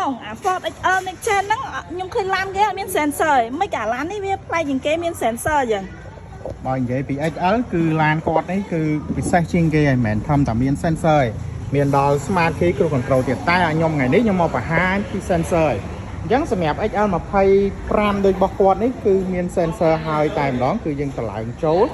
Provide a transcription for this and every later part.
បងអា Ford XL Next Gen ហ្នឹងខ្ញុំឃើញឡានគេអត់មាន sensor មិនcảឡាននេះវាប្លែកជាងគេមាន sensor អញ្ចឹងបើនិយាយពី XL គឺឡានគាត់នេះគឺពិសេសជាងគេហើយមិនមែនធម្មតាមាន sensor ឯងមានដល់ Smart Key Cruise Control ទៀតតែខ្ញុំថ្ងៃនេះខ្ញុំមកបង្ហាញពី sensor អញ្ចឹងសម្រាប់ XL 25ដូចរបស់គាត់នេះគឺមាន sensor ហើយតែម្ដងគឺយើងតម្លើងចូល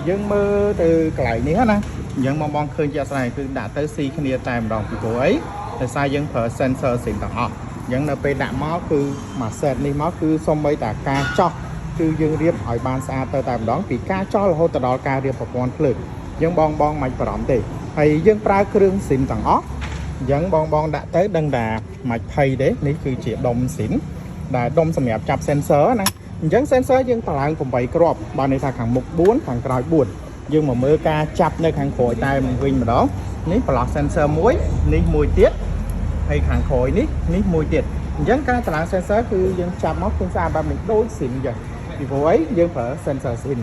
យើងមើលទៅកន្លែងនេះណាអញ្ចឹងបងឃើញជាក់ស្ដែងគឺដាក់ទៅស៊ីគ្នាតែម្ដងពីព្រោះអីដោយសារយើងប្រើ sensor ផ្សេងទាំងអស់អញ្ចឹងនៅពេលដាក់មកគឺមួយ set នេះមកគឺសូម្បីតែការចោះគឺយើងរៀបឲ្យបានស្អាតទៅតែម្ដងពីការចោះរហូតដល់ការរៀបប្រព័ន្ធភ្លើងអញ្ចឹងបងមិនបារម្ភទេហើយយើងប្រើគ្រឿងស៊ីមទាំងអស់អញ្ចឹងបងដាក់ទៅដឹងថាមិនភ័យទេនេះគឺជាដុំស៊ីមដែលដុំសម្រាប់ចាប់ sensor ណាអញ្ចឹង sensor យើងតម្លើង8គ្រាប់បានន័យថាខាងមុខ4ខាងក្រោយ4យើងមកមើលការចាប់នៅខាងក្រោយតែវិញម្ដងនេះប្លោះ sensor មួយនេះមួយទៀតហើយខាងក្រោយនេះមួយទៀតអញ្ចឹងការតម្លើង sensor គឺយើងចាប់មកឃើញស្អាតបែបនេះដូចស៊ីមអញ្ចឹងពីព្រោះអីយើងប្រើ sensor ស៊ីម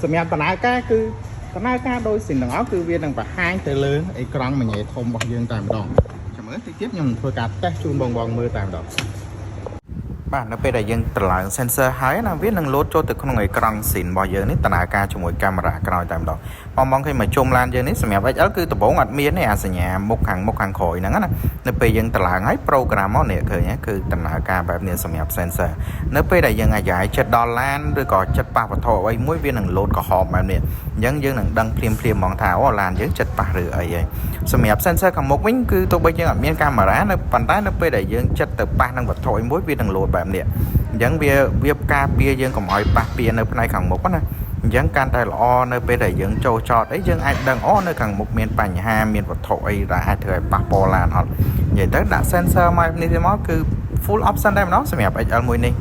សម្រាប់ដំណើរការគឺដំណើរការដោយស៊ីមទាំងអស់គឺវានឹងបង្ហាញទៅលើអេក្រង់មួយញ៉េធំរបស់យើងតែម្ដងចាំមើលតិចទៀតខ្ញុំធ្វើការតេស្តជូនបងមើលតែម្ដងបាទនៅពេលដែលយើងត្រឡើង sensor ហើយណាវានឹងលោតចូលទៅក្នុងអេក្រង់ស៊ីនរបស់យើងនេះដំណើរការជាមួយកាមេរ៉ាក្រោយតែម្ដងបងឃើញមកជុំឡានយើងនេះសម្រាប់ XL គឺដំបូងអត់មានទេអាសញ្ញាមុខខាងក្រោយហ្នឹងណានៅពេលយើងត្រឡើងហើយ program មកនេះឃើញគឺដំណើរការបែបនេះសម្រាប់ sensor នៅពេលដែលយើងអាយ៉ាយចិត្តដល់ឡានឬក៏ចិត្តប៉ះវត្ថុអ្វីមួយវានឹងលោតក្រហមបែបនេះអញ្ចឹងយើងនឹងដឹងភ្លាមហ្មងថាអូឡានយើងចិត្តប៉ះឬអីហើយសម្រាប់ sensor ខាងមុខវិញគឺទោះបីយើងអត់មានកាមេរ៉ានៅប៉ុន្តែនៅពេលដែលយើងចិត្តទៅប៉ះនឹងវត្ថុអីមួយវានឹងលោតបែបនេះអញ្ចឹងវាការពារយើងកុំឲ្យប៉ះពានៅផ្នែកខាងមុខណាអញ្ចឹងកាន់តែល្អនៅពេលដែលយើងចូលចតអីយើងអាចដឹងអូនៅខាងមុខមានបញ្ហាមានវត្ថុអីដែលអាចធ្វើឲ្យប៉ះពាល់ឡានអត់និយាយទៅដាក់ sensor មកនេះទៅមកគឺ full option តែម្ដងសម្រាប់ XL មួយនេះ